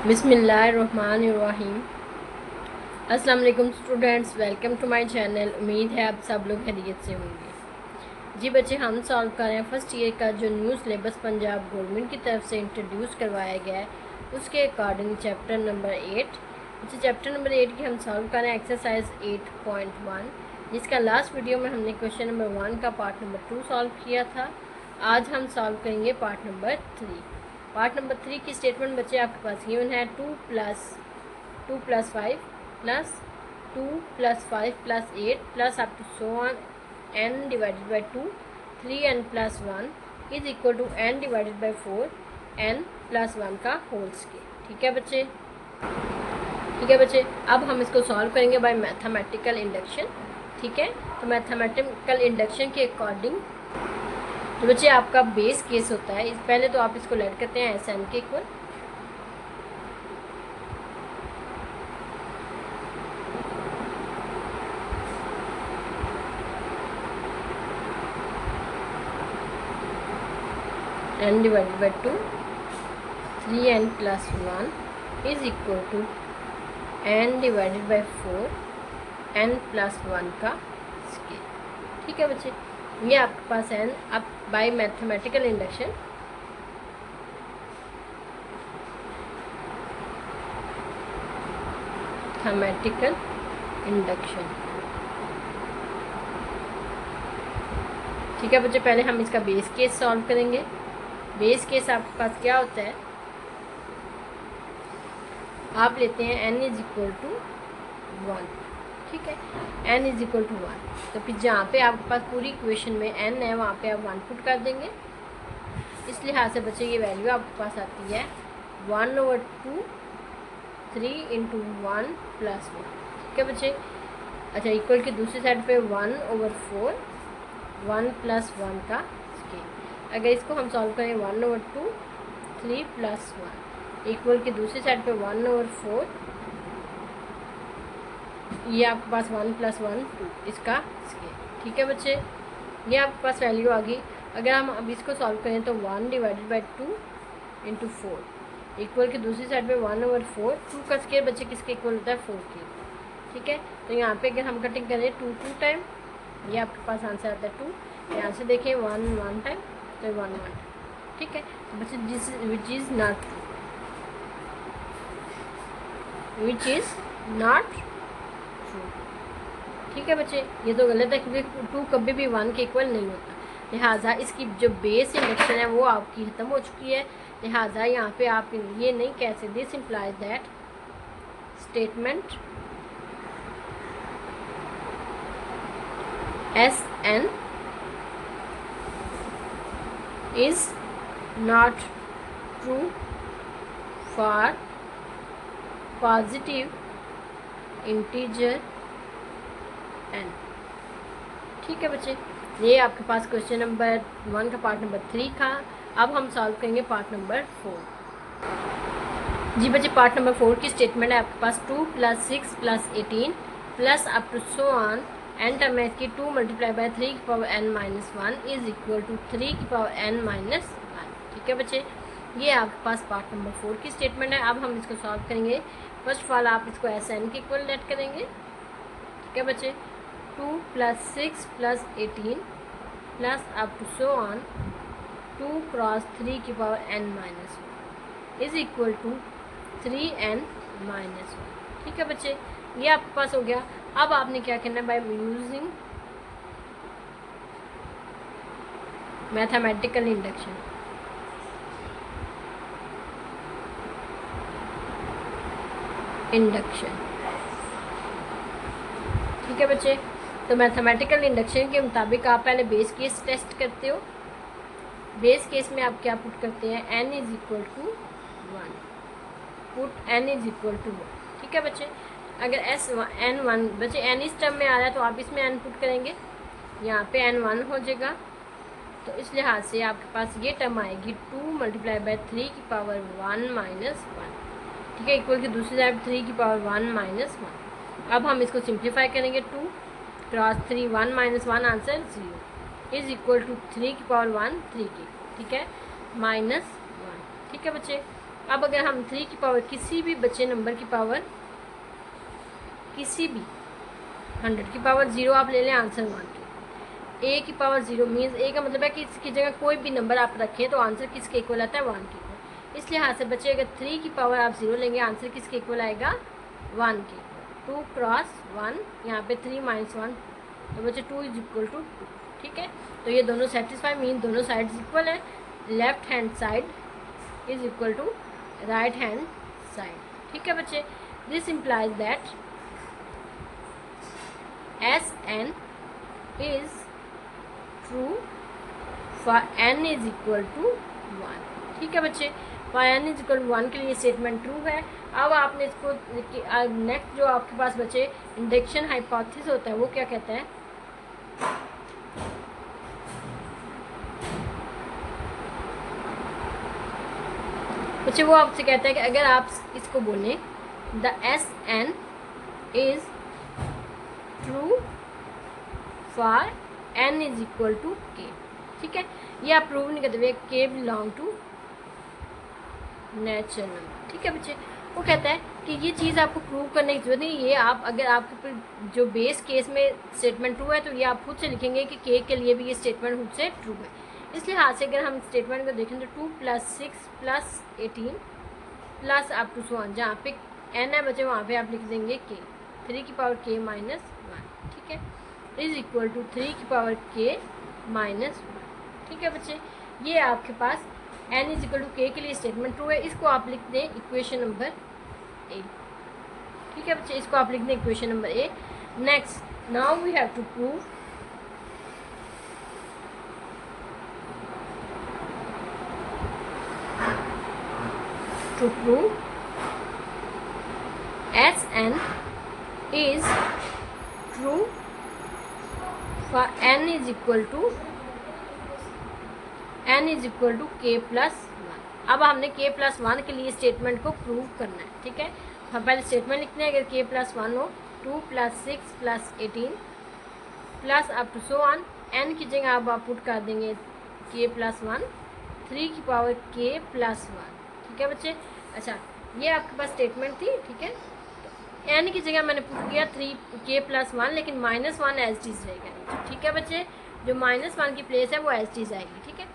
बिस्मिल्लाहिर्रहमानिर्रहीम। अस्सलाम वालेकुम students, welcome to my channel. उम्मीद है आप सब लोग खैरियत से होंगे। जी बच्चे, हम सॉल्व कर रहे हैं फर्स्ट ईयर का जो न्यू सिलेबस पंजाब गवर्नमेंट की तरफ से इंट्रोड्यूस करवाया गया है उसके अकॉर्डिंग चैप्टर नंबर 8। अच्छा, चैप्टर नंबर 8 की हम सॉल्व कर रहे हैं एक्सरसाइज 8.1, जिसका लास्ट वीडियो में हमने क्वेश्चन नंबर 1 का पार्ट नंबर 2 सॉल्व किया था। आज हम सॉल्व करेंगे पार्ट नंबर 3। पार्ट नंबर 3 की स्टेटमेंट बच्चे आपके पास गिवन है 2 + 5 plus 2 + 5 + 8 plus up to so on n divided by 2 3n + 1 is equal to n divided by 4 n + 1 का होल स्केयर। ठीक है बच्चे, अब हम इसको सॉल्व करेंगे बाय मैथमेटिकल इंडक्शन। ठीक है, तो मैथमेटिकल इंडक्शन के अकॉर्डिंग तो बच्चे आपका बेस केस होता है, इस पहले तो आप इसको लेट करते हैं SN के equal. n divided by 2 3n + 1 is equal to n divided by 4 n + 1 का स्केयर। ठीक है बच्चे, ये आपके पास n। अब बाय मैथमेटिकल इंडक्शन ठीक है बच्चे, पहले हम इसका बेस केस सॉल्व करेंगे। बेस केस आपके पास क्या होता है, आप लेते हैं n = 1। ठीक है, n = 1, तो फिर जहाँ पे आपके पास पूरी इक्वेशन में n है वहाँ पे आप 1 पुट कर देंगे। इस लिहाज से बच्चे ये वैल्यू आपके पास आती है 1/2 3 × 1 + 1। ठीक है बच्चे, अच्छा इक्वल की दूसरी साइड पे 1/4 1 + 1 का स्केयर। अगर इसको हम सॉल्व करें 1/2 3 + 1 इक्वल की दूसरी साइड पे 1/4, ये आपके पास 1 + 1 2 इसका स्केयर। ठीक है बच्चे, ये आपके पास वैल्यू आ गई। अगर हम अब इसको सॉल्व करें तो 1 डिवाइडेड बाई 2 × 4 इक्वल की दूसरी साइड पे 1/4 2 का स्केयर बच्चे किसके इक्वल होता है 4 के। ठीक है, तो यहाँ पे अगर हम कटिंग करें 2 टाइम, ये आपके पास आंसर आता है 2। यहाँ से देखें 1 टाइम तो 1 टाइम। ठीक है, तो बच्चे विच इज़ नॉट ट्रू। ठीक है बच्चे, ये तो गलत है क्योंकि 2 कभी भी 1 के इक्वल नहीं होता। लिहाजा इसकी जो बेस इंडक्शन है वो आपकी ख़त्म हो चुकी है। लिहाजा यहाँ पे आप ये नहीं कह सकते this implies that statement SN is not true for positive integer n। ठीक है बच्चे, ये आपके पास क्वेश्चन नंबर 1 का पार्ट नंबर 3 था। अब हम सॉल्व करेंगे पार्ट नंबर 4। जी बच्चे, पार्ट नंबर 4 की स्टेटमेंट है आपके पास 2 + 6 + 18 plus up to so on n term है इसकी 2 × 3n - 1 is equal to 3n - 1। ठीक है बच्चे, ये आपके पास पार्ट नंबर 4 की स्टेटमेंट है। अब हम इसको सॉल्व करेंगे। फर्स्ट ऑफ ऑल आप इसको SN के इक्वल लेट करेंगे। ठीक है बच्चे, 2 + 6 + 18 plus up to so on 2 × 3n - 1 is equal to 3n - 1। ठीक है बच्चे, ये आपके पास हो गया। अब आपने क्या करना है, बाय यूजिंग मैथमेटिकल इंडक्शन ठीक है बच्चे, तो मैथमेटिकल इंडक्शन के मुताबिक आप पहले बेस केस टेस्ट करते हो। बेस केस में आप क्या पुट करते हैं, n = 1 पुट n = 1। ठीक है बच्चे, अगर n1 बच्चे n इस टर्म में आ रहा है तो आप इसमें n पुट करेंगे, यहाँ पे n1 हो जाएगा। तो इस लिहाज से आपके पास ये टर्म आएगी 2 × 3 की पावर 1 - 1। ठीक है, इक्वल की दूसरी साइड 3 की पावर 1 - 1। अब हम इसको सिंप्लीफाई करेंगे। 2 × 3 1 - 1 आंसर 0 इज इक्वल टू 3 की पावर 1 3 की। ठीक है, -1। ठीक है बच्चे, अब अगर हम 3 की पावर किसी भी बचे नंबर की पावर किसी भी 100 की पावर 0 आप ले लें आंसर 1 के। ए की पावर 0 मीन्स ए का मतलब है कि इसकी जगह कोई भी नंबर आप रखें तो आंसर किसके इक्वल आता है 1 के इक्वल। इस लिहाज से बच्चे अगर 3 की पावर आप 0 लेंगे आंसर किसके इक्वल आएगा 1 के इक्वल। 2 क्रॉस 1 यहाँ पे 3 माइनस 1 तो बच्चे 2 इज इक्वल टू 2। ठीक है, तो ये दोनों सेटिस्फाई मीन दोनों साइड्स इक्वल है। Left hand side is equal to right hand side. ठीक है बच्चे, this implies that Sn is true for n is equal to 1। ठीक है बच्चे, for n is equal to 1 के लिए स्टेटमेंट ट्रू है। अब आपने इसको नेक्स्ट जो आपके पास बचे इंडक्शन हाइपोथेसिस होता है वो क्या कहता है, बच्चे वो आपसे कहता है कि अगर आप इसको बोलें the Sn is true for n is equal to k। ठीक है, ये आप प्रूव नहीं करते हुए k belong to natural number. ठीक है बच्चे, वो कहता है कि ये चीज़ आपको प्रूव करने की जरूरत नहीं, ये आप अगर आपके जो बेस केस में स्टेटमेंट ट्रू है तो ये आप खुद से लिखेंगे कि k के लिए भी ये स्टेटमेंट खुद से ट्रू है। इस लिहाज से अगर हम स्टेटमेंट को देखें तो 2 + 6 + 18 plus up to so on, जहाँ पे n है बच्चे वहाँ पे आप लिख देंगे k 3 की पावर k माइनस 1। ठीक है, इज इक्वल टू 3 की पावर k माइनस 1। ठीक है बच्चे, ये आपके पास n is equal to k के लिए स्टेटमेंट ट्रू है। इसको आप लिख दें इक्वेशन नंबर ए। ठीक है बच्चे, इसको आप लिख दें equation number A. Next now we have to prove Sn is true for n is equal to k + 1। अब हमने k + 1 के लिए स्टेटमेंट को प्रूव करना है। ठीक है, हम पहले स्टेटमेंट लिखते हैं अगर k + 1 हो 2 + 6 + 18 plus up to so on, n की जगह आप पुट कर देंगे k + 1 3 की पावर k + 1। ठीक है बच्चे, अच्छा ये आपके पास स्टेटमेंट थी। ठीक है, n की जगह मैंने पुट किया 3k + 1 लेकिन -1 एज चीज़ रहेगा। ठीक है बच्चे, जो -1 की प्लेस है वो एज चीज़ आएगी। ठीक है,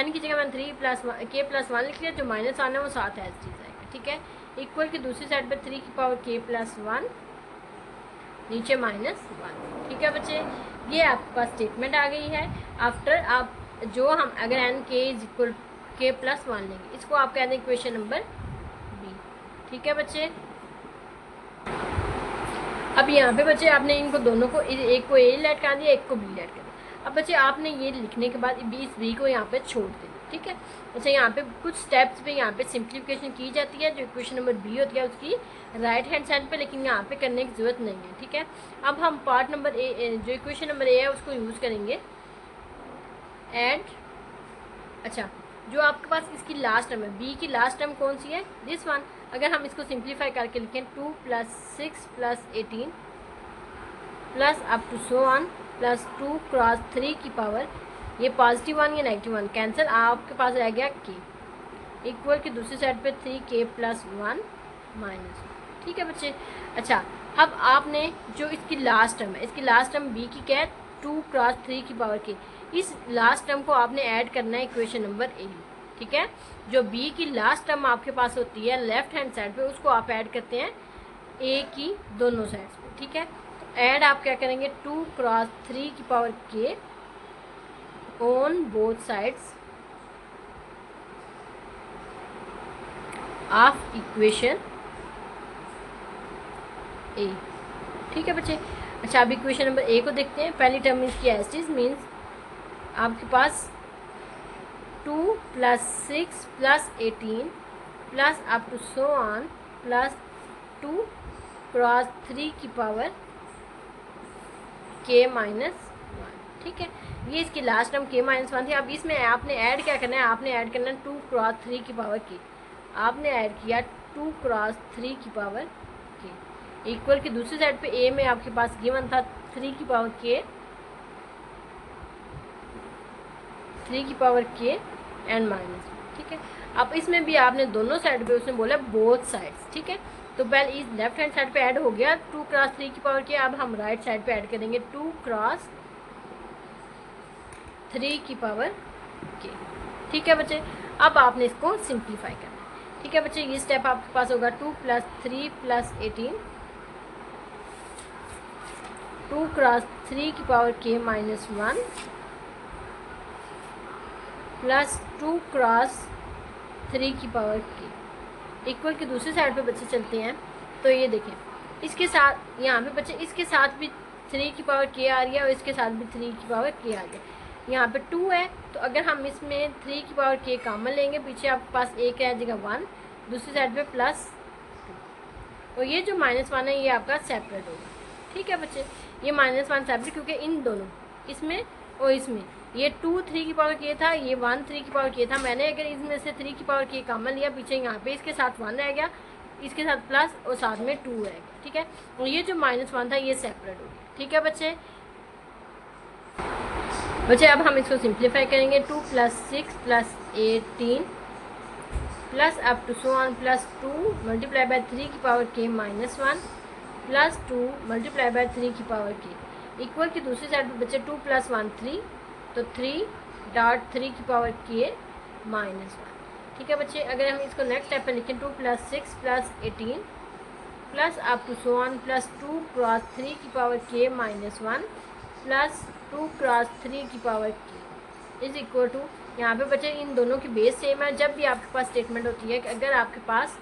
n की जगह मैंने 3 + k + 1 लिख लिया, जो -1 है वो साथ एज चीज़ आएगा। ठीक है, इक्वल की दूसरी साइड पे 3 की पावर k + 1 नीचे -1। ठीक है बच्चे, ये आपके पास स्टेटमेंट आ गई है। आफ्टर आप जो हम अगर n k = k + 1 लेंगे इसको आप कह दें इक्वेशन नंबर बी। ठीक है बच्चे, अब यहाँ पे बच्चे आपने इनको दोनों को एक को ए लेट कर दिया एक को बी लेट कर दिया। अब बच्चे आपने ये लिखने के बाद इस बी को यहाँ पे छोड़ दें। ठीक है, अच्छा यहाँ पे कुछ स्टेप्स पे यहाँ पे सिंप्लीफिकेशन की जाती है, जो इक्वेशन नंबर बी होती है उसकी राइट हैंड साइड पे, लेकिन यहाँ पे करने की ज़रूरत नहीं है। ठीक है, अब हम पार्ट नंबर ए जो इक्वेशन नंबर ए है उसको यूज़ करेंगे एंड अच्छा जो आपके पास इसकी लास्ट टर्म है बी की लास्ट टर्म कौन सी है दिस वन। अगर हम इसको सिंप्लीफाई करके लिखें 2 + 6 + 18 plus up to so on plus 2 cross 3 की पावर, ये पॉजिटिव 1 या नेगेटिव 1 कैंसिल, आपके पास रह गया k इक्वल की दूसरी साइड पे 3k + 1 माइनस। ठीक है बच्चे, अच्छा अब आपने जो इसकी लास्ट टर्म है इसकी लास्ट टर्म b की क्या है 2 क्रॉस 3 की पावर k, इस लास्ट टर्म को आपने ऐड करना है इक्वेशन नंबर ए। ठीक है, जो b की लास्ट टर्म आपके पास होती है लेफ्ट हैंड साइड पे उसको आप ऐड करते हैं a की दोनों साइड्स पे। ठीक है, ऐड आप क्या करेंगे 2 क्रॉस 3 की power k on both sides of equation A. ठीक है बच्चे, अच्छा अब इक्वेशन नंबर ए को देखते हैं। पहली टर्म इसकी एज इज मीन्स आपके पास 2 + 6 + 18 plus up to so on plus 2 cross 3 की पावर k - 1। ठीक है, ये इसकी लास्ट टर्म k - 1 थी। अब इसमें आपने ऐड क्या करना है, आपने ऐड करना है 2 क्रॉस 3 की पावर k, आपने ऐड किया 2 क्रॉस 3 की पावर k इक्वल की दूसरी साइड पे a में आपके पास गिवन था 3 की पावर k एंड माइनस। ठीक है, अब इसमें भी आपने दोनों साइड पे उसने बोला बोथ साइड्स, ठीक है। तो पहले इस लेफ्ट हैंड साइड पे ऐड हो गया 2 क्रॉस 3 की पावर के, अब हम राइट साइड पे ऐड करेंगे 2 क्रॉस 3 की पावर के, ठीक है बच्चे। अब आपने इसको सिंप्लीफाई करना है, ठीक है बच्चे। ये स्टेप आपके पास होगा 2 + 3 + 18, 2 क्रॉस 3 की पावर के -1 प्लस 2 क्रॉस 3 की पावर के इक्वल के दूसरी साइड पे बच्चे चलते हैं। तो ये देखें, इसके साथ यहाँ पे बच्चे इसके साथ भी 3 की पावर के आ रही है और इसके साथ भी 3 की पावर के आ गया। यहाँ पे 2 है, तो अगर हम इसमें 3 की पावर के कॉमन लेंगे, पीछे आपके पास एक रह जाएगा 1, दूसरी साइड पे +2, और ये जो -1 है ये आपका सेपरेट होगा, ठीक है बच्चे। ये -1 सेपरेट, क्योंकि इन दोनों इसमें और इसमें ये 2 3 की पावर के था, ये 1 3 की पावर के था। मैंने अगर इसमें से 3 की पावर के कॉमन लिया, पीछे यहाँ पे इसके साथ 1 रह गया, इसके साथ प्लस और साथ में 2 रह गया, ठीक है। और ये जो -1 था ये सेपरेट हो गया, ठीक है बच्चे। अब हम इसको सिंप्लीफाई करेंगे। 2 + 6 + 18 plus up to so on +2 × 3 की पावर के -1 +2 × 3 की पावर के इक्वल की दूसरी साइड पर बचे 2 + 1 3, तो 3.3 की पावर के -1, ठीक है बच्चे। अगर हम इसको नेक्स्ट स्टेप पे लिखें 2 + 6 + 18 plus up to so on +2 cross 3 की पावर के -1 +2 क्रॉस 3 की पावर के इज इक्वल टू, यहाँ पे बच्चे इन दोनों की बेस सेम है। जब भी आपके पास स्टेटमेंट होती है कि अगर आपके पास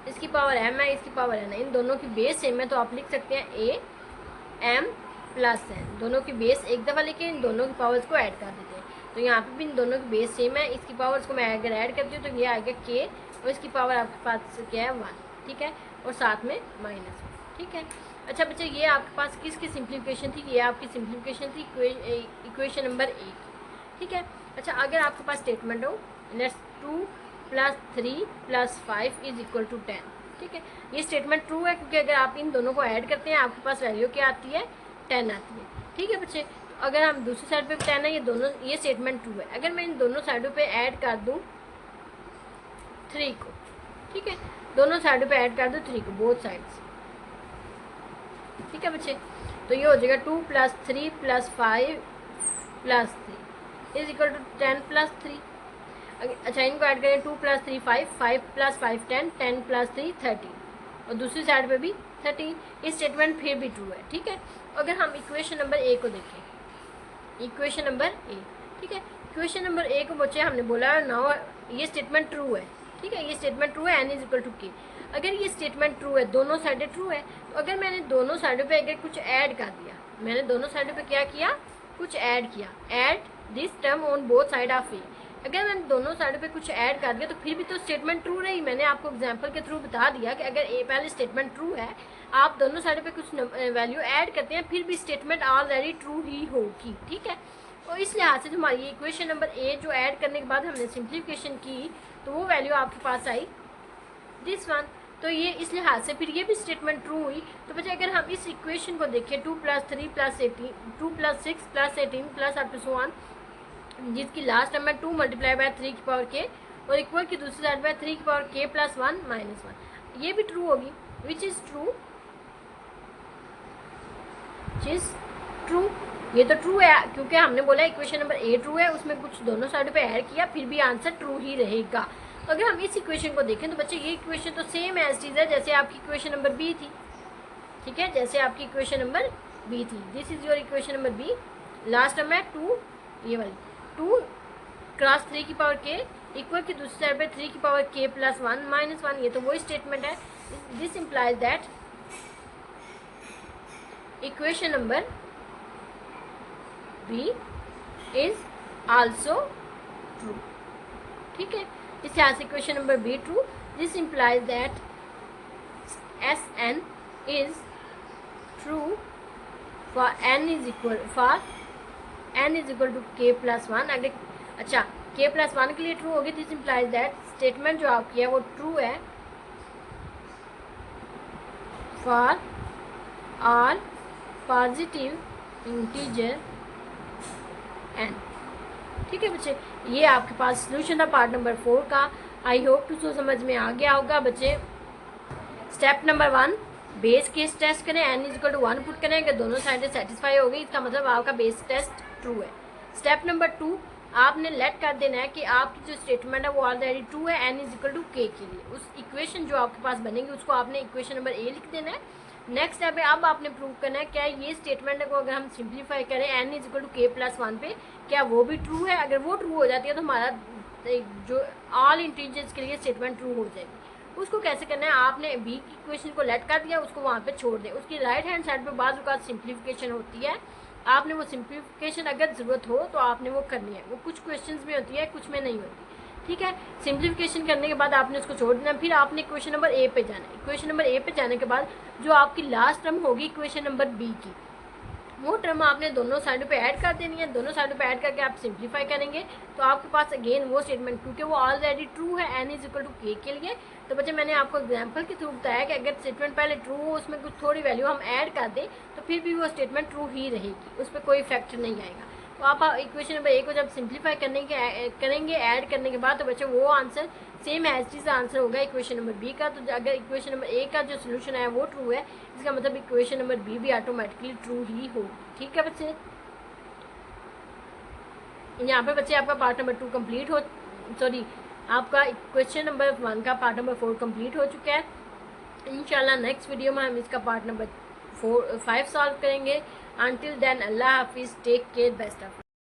इसकी पावर m है, इसकी पावर n है, इन दोनों की बेस सेम है, तो आप लिख सकते हैं a m + n। दोनों की बेस एक दफ़ा लेके इन दोनों की पावर्स को ऐड कर देते हैं। तो यहाँ पे भी इन दोनों की बेस सेम है, इसकी पावर्स को मैं अगर ऐड करती हूँ तो ये आएगा k, और इसकी पावर आपके पास क्या है 1, ठीक है, और साथ में -1, ठीक है। अच्छा बच्चे, ये आपके पास किसकी सिंप्लीफिकेशन थी? ये आपकी सिंप्लीफिकेशन थी इक्वेशन नंबर 1, ठीक है। अच्छा, अगर आपके पास स्टेटमेंट हो लेट्स 2 + 3 + 5 इज इक्वल टू 10, ठीक है। ये स्टेटमेंट ट्रू है क्योंकि अगर आप इन दोनों को ऐड करते हैं आपके पास वैल्यू क्या आती है? 10 आती है, ठीक है बच्चे। तो अगर हम दूसरी साइड पे 10 है, ये स्टेटमेंट ट्रू है। अगर मैं इन दोनों साइडों पे ऐड कर दूँ 3 को, ठीक है, दोनों साइडों पे ऐड कर दो 3 को, बोथ साइड्स, ठीक है बच्चे। तो ये हो जाएगा 2 + 3 + 5 + 3 इज इक्वल टू 10 + 3। अच्छा, इनको ऐड करें 2 + 3 5, 5 + 5 10, 10 + 3 13, और दूसरी साइड पे भी 13। ये स्टेटमेंट फिर भी ट्रू है, ठीक है। अगर हम इक्वेशन नंबर ए को देखें, इक्वेशन नंबर ए, ठीक है, इक्वेशन नंबर ए को बच्चे हमने बोला नाउ ये स्टेटमेंट ट्रू है, ठीक है, ये स्टेटमेंट ट्रू है, n is equal to k। अगर ये स्टेटमेंट ट्रू है, दोनों साइडें ट्रू है, तो अगर मैंने दोनों साइडों पे अगर कुछ ऐड कर दिया, मैंने दोनों साइडों पे क्या किया? कुछ ऐड किया, add this term on both side of A. अगर मैंने दोनों साइडों पे कुछ ऐड कर दिया तो फिर भी तो स्टेटमेंट ट्रू रही। मैंने आपको एग्जांपल के थ्रू बता दिया कि अगर ए पहले स्टेटमेंट ट्रू है, आप दोनों साइडों पे कुछ वैल्यू ऐड करते हैं, फिर भी स्टेटमेंट ऑलरेडी ट्रू ही होगी, ठीक है। और इस लिहाज से जो हमारी इक्वेशन नंबर ए जो ऐड करने के बाद हमने सिंप्लीफिकेशन की, तो वो वैल्यू आपके पास आई दिस वन। तो ये इस लिहाज से फिर ये भी स्टेटमेंट ट्रू हुई। तो बच्चे, अगर हम इस इक्वेशन को देखें 2 + 3 + 18, 2 + 6 + 18 plus up to so on, जिसकी लास्ट टर्म है 2 × 3 की पावर के, और इक्वल की दूसरी साइड पर 3 की पावर के + 1 -1, ये भी ट्रू होगी, विच इज़ ट्रू, ये तो ट्रू है क्योंकि हमने बोला इक्वेशन नंबर ए ट्रू है, उसमें कुछ दोनों साइड पे ऐड किया, फिर भी आंसर ट्रू ही रहेगा। अगर हम इस इक्वेशन को देखें तो बच्चे ये इक्वेशन तो सेम एज इट इज है जैसे आपकी इक्वेशन नंबर बी थी, ठीक है, जैसे आपकी इक्वेशन नंबर बी थी। This is your equation number B. Last term है 2, ये वाली 2 क्रॉस 3 की पावर के इक्वल की दूसरी साइड पे 3 की पावर के + 1 -1, ये तो वही स्टेटमेंट है। This implies that equation number B is also true, ठीक है। इस लिहाज से equation number B true. This implies that Sn is true for n is equal to k + 1। अगर अच्छा k + 1 के लिए ट्रू होगी, दिस इम्प्लाइज दैट स्टेटमेंट जो आपकी है वो ट्रू है for all positive integer n, ठीक है बच्चे, ये आपके पास सोल्यूशन था पार्ट नंबर 4 का। आई होप टू समझ में आ गया होगा बच्चे। Step number 1, base case test करें, n=1 पुट करें। अगर दोनों साइडें सेटिस्फाई हो गई इसका मतलब आपका बेस टेस्ट ट्रू है। स्टेप नंबर 2, आपने लेट कर देना है कि आपकी जो स्टेटमेंट है वो ऑलरेडी ट्रू है n=k के लिए। उस इक्वेशन जो आपके पास बनेगी उसको आपने इक्वेशन नंबर A लिख देना है। नेक्स्ट स्टेप है, अब आपने प्रूव करना है क्या ये स्टेटमेंट को अगर हम सिंप्लीफाई करें n=k+1 पे, क्या वो भी ट्रू है। अगर वो ट्रू हो जाती है तो हमारा जो ऑल इंटीजर्स के लिए स्टेटमेंट ट्रू हो जाएगी। उसको कैसे करना है, आपने बी की इक्वेशन को लेट कर दिया, उसको वहाँ पे छोड़ दें। उसकी राइट हैंड साइड पे बाजू का सिंप्लीफिकेशन होती है, आपने वो सिंप्लीफिकेशन अगर ज़रूरत हो तो आपने वो करनी है। वो कुछ क्वेश्चंस में होती है, कुछ में नहीं होती। ठीक है, सिंप्लीफिकेशन करने के बाद आपने उसको छोड़ देना। फिर आपने इक्वेशन नंबर ए पे जाना है। इक्वेशन नंबर ए पे जाने के बाद जो आपकी लास्ट टर्म होगी इक्वेशन नंबर बी की, वो टर्म आपने दोनों साइडों पे ऐड कर देनी है। दोनों साइडों पे ऐड करके आप सिंप्लीफाई करेंगे तो आपके पास अगेन वो स्टेटमेंट, क्योंकि वो ऑलरेडी ट्रू है n=k के लिए। तो बच्चे मैंने आपको एग्जांपल के थ्रू बताया कि अगर स्टेटमेंट पहले ट्रू हो, उसमें कुछ थोड़ी वैल्यू हम ऐड कर दें तो फिर भी वो स्टेटमेंट ट्रू ही रहेगी, उस पर कोई इफेक्ट नहीं आएगा। तो आप इक्वेशन नंबर ए को जब सिंप्लीफाई करेंगे ऐड करने के बाद, तो बच्चे वो answer same as it is answer होगा इक्वेशन नंबर बी का। तो अगर इक्वेशन नंबर ए का जो सोल्यूशन है वो ट्रू है, इसका मतलब इक्वेशन नंबर बी भी ऑटोमेटिकली ट्रू ही होगी। ठीक है बच्चे, यहाँ पे बच्चे आपका पार्ट नंबर 2 कंप्लीट हो, सॉरी आपका क्वेश्चन नंबर 1 का पार्ट नंबर 4 कंप्लीट हो चुका है। इंशाल्लाह नेक्स्ट वीडियो में हम इसका पार्ट नंबर 5 सॉल्व करेंगे। Until then, Allah Hafiz, take care, best of luck.